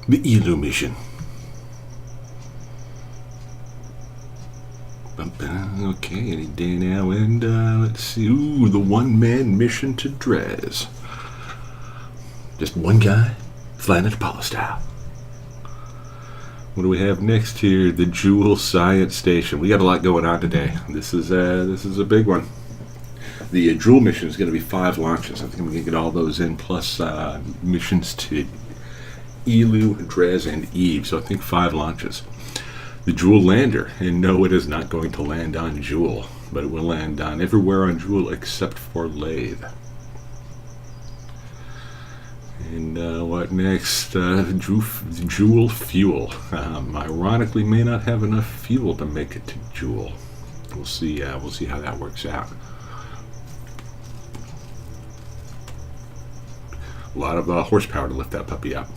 The Elu mission. Okay, any day now, and let's see. Ooh, the one-man mission to Dres. Just one guy flying at Apollo style. What do we have next here? The Jool Science Station. We got a lot going on today. This is a big one. The Jool mission is going to be 5 launches. I think I'm going to get all those in, plus missions to Elu, Dres, and Eve. So I think 5 launches. The Jool lander, and no, it is not going to land on Jool, but it will land on everywhere on Jool except for Lathe. And what next? Jool fuel. Ironically, may not have enough fuel to make it to Jool. We'll see. We'll see how that works out. A lot of horsepower to lift that puppy up.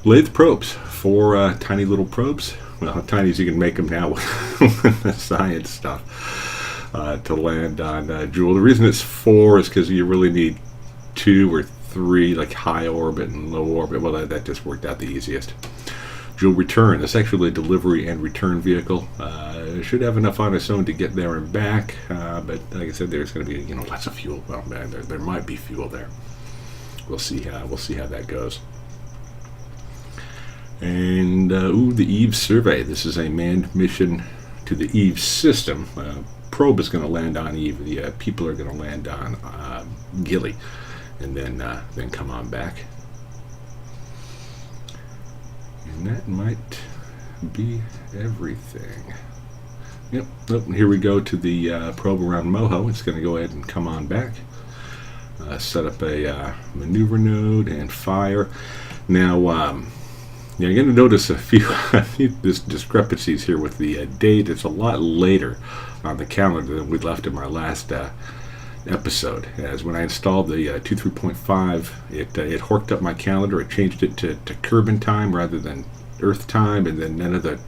Lathe probes, 4 tiny little probes. Well, how tiny as you can make them now with the science stuff to land on Jool. The reason it's 4 is because you really need 2 or 3, like high orbit and low orbit. Well, that just worked out the easiest. Jool return. It's actually a delivery and return vehicle. It should have enough on its own to get there and back. But like I said, there's going to be lots of fuel. Well, man, there might be fuel there. We'll see how that goes. And the Eve survey. This is a manned mission to the Eve system. Probe is going to land on Eve. The people are going to land on Gilly, and then come on back. And that might be everything. Yep. Oh, here we go to the probe around Moho. It's going to go ahead and come on back. Set up a maneuver node and fire. Now, you're going to notice a few discrepancies here with the date. It's a lot later on the calendar than we left in our last episode. As when I installed the 2.3.5, it horked up my calendar. It changed it to Kerbin time rather than Earth time, and then none of the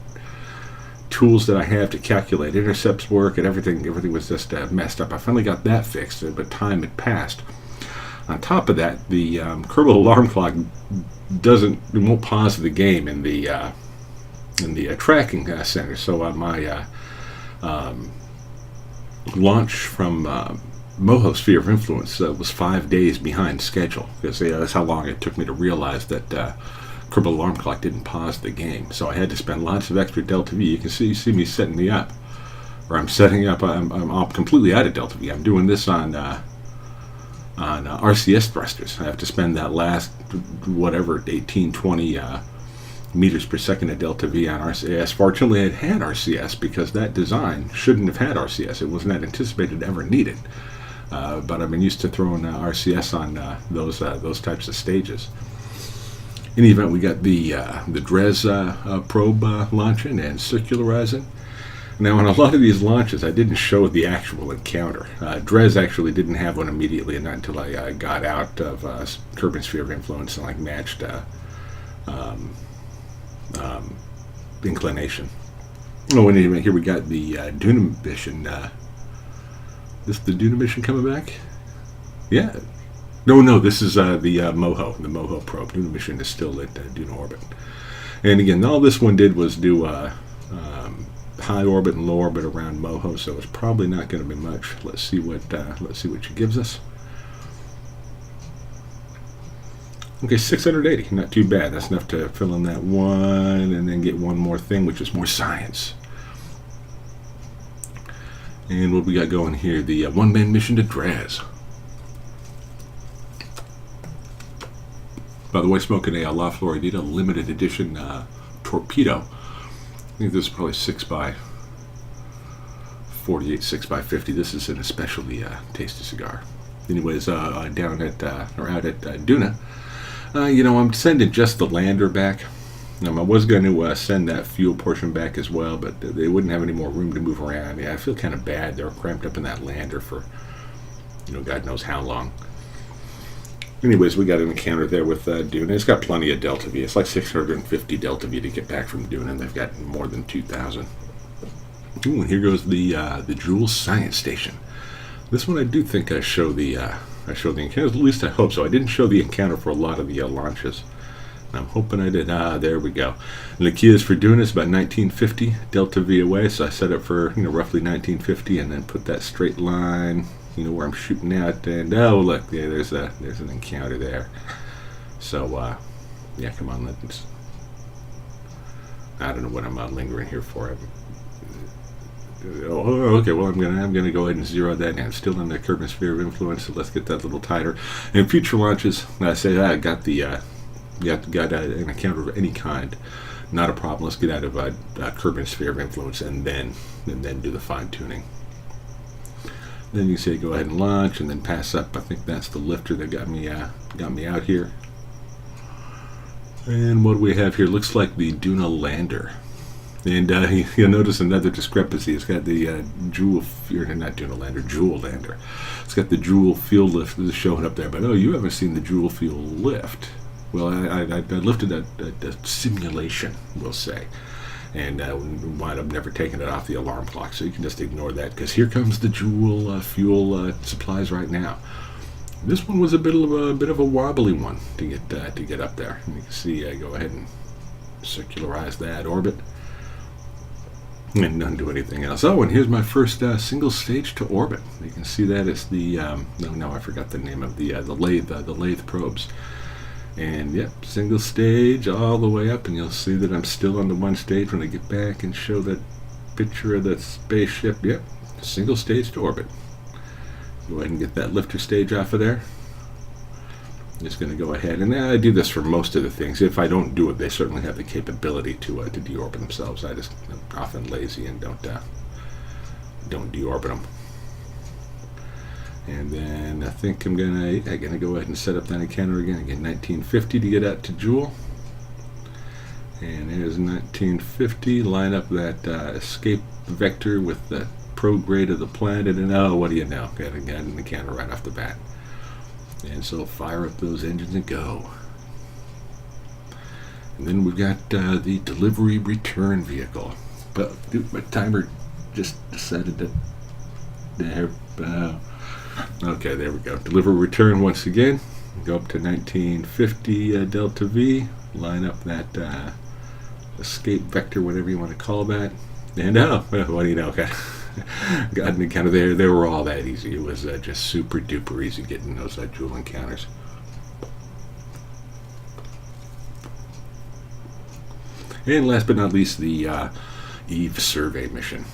tools that I have to calculate intercepts work, and everything was just messed up. I finally got that fixed, but time had passed. On top of that, the Kerbal alarm clock won't pause the game in the tracking center. So my launch from Moho Sphere of Influence was 5 days behind schedule, because that's how long it took me to realize that Kerbal alarm clock didn't pause the game. So I had to spend lots of extra Delta V. You can see me setting me up, or I'm setting up. I'm completely out of Delta V. I'm doing this on RCS thrusters. I have to spend that last, 18, 20 meters per second of Delta V on RCS. Fortunately, it had RCS, because that design shouldn't have had RCS. It was not anticipated ever needed. But I've been used to throwing RCS on those types of stages. In any event, we got the Dres probe launching and circularizing. Now, on a lot of these launches, I didn't show the actual encounter. Dres actually didn't have one immediately, and not until I got out of Kerbin Sphere of Influence and matched inclination. Oh, and anyway, here we got the Duna mission. Is the Duna mission coming back? Yeah. No, this is the Moho probe. Duna mission is still at Duna orbit. And again, all this one did was do high orbit and low orbit around Moho, so it's probably not going to be much. Let's see what she gives us. Okay, 680, not too bad. That's enough to fill in that one, and then get one more thing, which is more science. And what we got going here? The one-man mission to Dres. By the way, smoking a La Floridita limited edition torpedo. I think this is probably 6x48, 6x50. This is an especially tasty cigar. Anyways, out at Duna, I'm sending just the lander back. I was going to send that fuel portion back as well, but they wouldn't have any more room to move around. Yeah, I feel kind of bad. They're cramped up in that lander for, God knows how long. Anyways, we got an encounter there with Duna. It's got plenty of Delta V. It's like 650 Delta V to get back from Duna, and they've got more than 2,000. Ooh, and here goes the Jool Science Station. This one I do think I show the encounter. At least I hope so. I didn't show the encounter for a lot of the launches. I'm hoping I did. There we go. And the key is for doing this about 1950 delta V away. So I set it for roughly 1950, and then put that straight line where I'm shooting at. And oh look, yeah, there's an encounter there. So yeah, come on, let's. I don't know what I'm lingering here for. Oh, okay. Well, I'm gonna go ahead and zero that in. Still in the Kerbin sphere of influence, so let's get that a little tighter. And in future launches, I say I got the got an encounter of any kind, not a problem. Let's get out of Kerbin sphere of influence, and then do the fine tuning. Then you say go ahead and launch, and then pass up. I think that's the lifter that got me out here. And what do we have here? Looks like the Duna lander. And you'll notice another discrepancy. It's got the Jool, not Duna lander, Jool lander. It's got the Jool field lift showing up there. But oh, you haven't seen the Jool field lift. Well, I lifted a simulation, we'll say. And wound up never taking it off the alarm clock. So you can just ignore that, because here comes the Jool fuel supplies right now. This one was a bit of a wobbly one to get up there. And you can see I go ahead and circularize that orbit. And don't do anything else. Oh, and here's my first single stage to orbit. You can see that it's the no, I forgot the name of the lathe probes. And yep, single stage all the way up, and you'll see that I'm still on the one stage when I get back and show that picture of the spaceship. Yep, single stage to orbit. Go ahead and get that lifter stage off of there. Just going to go ahead, and I do this for most of the things. If I don't do it, they certainly have the capability to deorbit themselves. I'm often lazy and don't deorbit them. And then I think I'm gonna go ahead and set up that encounter again. 1950 to get out to Jool. And there's 1950. Line up that escape vector with the prograde of the planet, and oh, what do you know? Got an encounter right off the bat. And so fire up those engines and go. And then we've got the delivery return vehicle. But my timer just decided to. Okay, there we go. Deliver return once again. Go up to 1950 delta V. Line up that escape vector, whatever you want to call that. And oh, what do you know? Okay. Got an encounter there. They were all that easy. It was just super duper easy getting those Jool encounters. And last but not least, the Eve survey mission.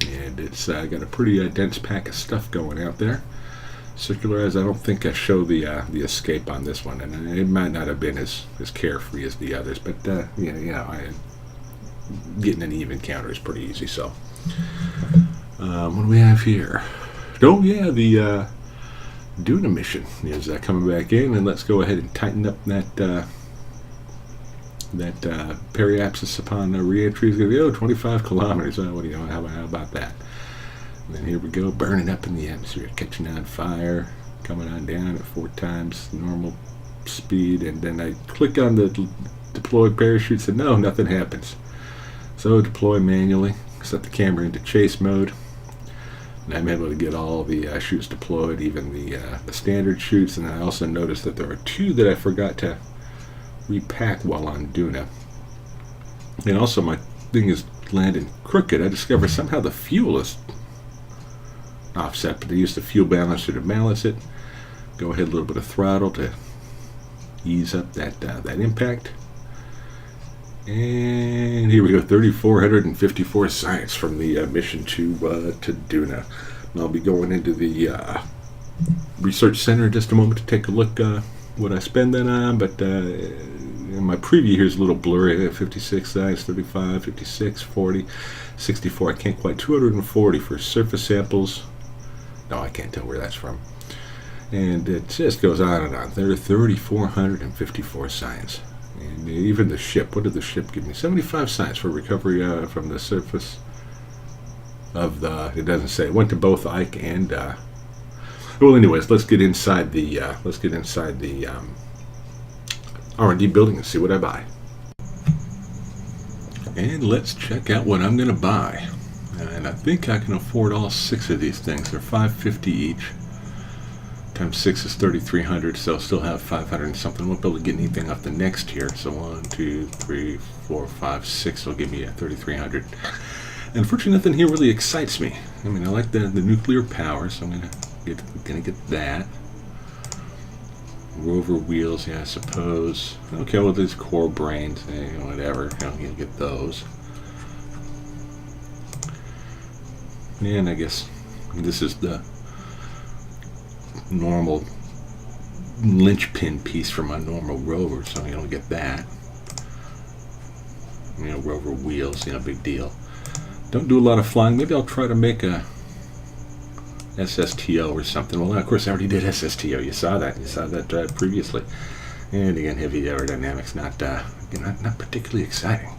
And it's got a pretty dense pack of stuff going out there. Circularize. I don't think I show the escape on this one, and it might not have been as carefree as the others. But getting an Eve encounter is pretty easy. So. What do we have here? Oh yeah, the Duna mission is coming back in, and let's go ahead and tighten up that periapsis upon re-entry is going to be 25 kilometers. What do you know? How about that? And then here we go, burning up in the atmosphere, catching on fire, coming on down at 4 times normal speed, and then I click on the deploy parachutes, and no, nothing happens. So deploy manually. Set the camera into chase mode, and I'm able to get all the chutes deployed, even the standard chutes. And I also noticed that there are 2 that I forgot to repack while on Duna. And also my thing is landing crooked. I discovered somehow the fuel is offset, but they used the fuel balancer to balance it. Go ahead, a little bit of throttle to ease up that impact. And here we go, 3,454 science from the mission to Duna. And I'll be going into the research center in just a moment to take a look what I spend that on. But my preview here is a little blurry. 56 science, 35, 56, 40, 64. I can't quite. 240 for surface samples. No, I can't tell where that's from. And it just goes on and on. There are 3,454 science. And even the ship, what did the ship give me? 75 science for recovery from the surface of the, it doesn't say, it went to both Ike and, well anyways, let's get inside the R&D building and see what I buy. And let's check out what I'm going to buy. And I think I can afford all 6 of these things. They're $5.50 each. times 6 is 3,300, so still have 500 and something. Won't be able to get anything off the next tier. So 1, 2, 3, 4, 5, 6 will give me a 3,300. And unfortunately, nothing here really excites me. I mean, I like the nuclear power, so I'm gonna get that. Rover wheels, yeah, I suppose. Okay, well, these core brains, whatever. You'll get those. And I guess this is the normal linchpin piece for my normal rover, so I'm gonna get that. Rover wheels, big deal. Don't do a lot of flying. Maybe I'll try to make a SSTO or something. Well, of course, I already did SSTO. You saw that previously. And again, heavy aerodynamics, not particularly exciting.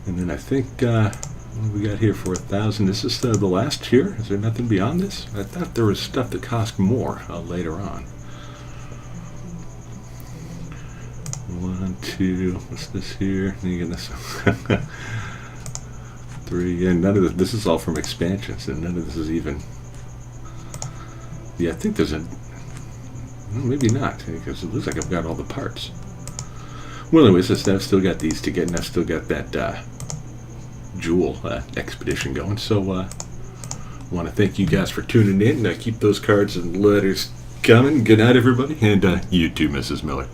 And then I think what we got here for 1,000. This is the last tier. Is there nothing beyond this? I thought there was stuff that cost more later on. 1, 2. What's this here? Again, this 3. And none of this is all from expansions, and none of this is even. Yeah, I think there's a. Well, maybe not, because it looks like I've got all the parts. Well, anyways, I've still got these to get, and I've still got that Jool expedition going. So, I want to thank you guys for tuning in. Keep those cards and letters coming. Good night, everybody, and you too, Mrs. Miller.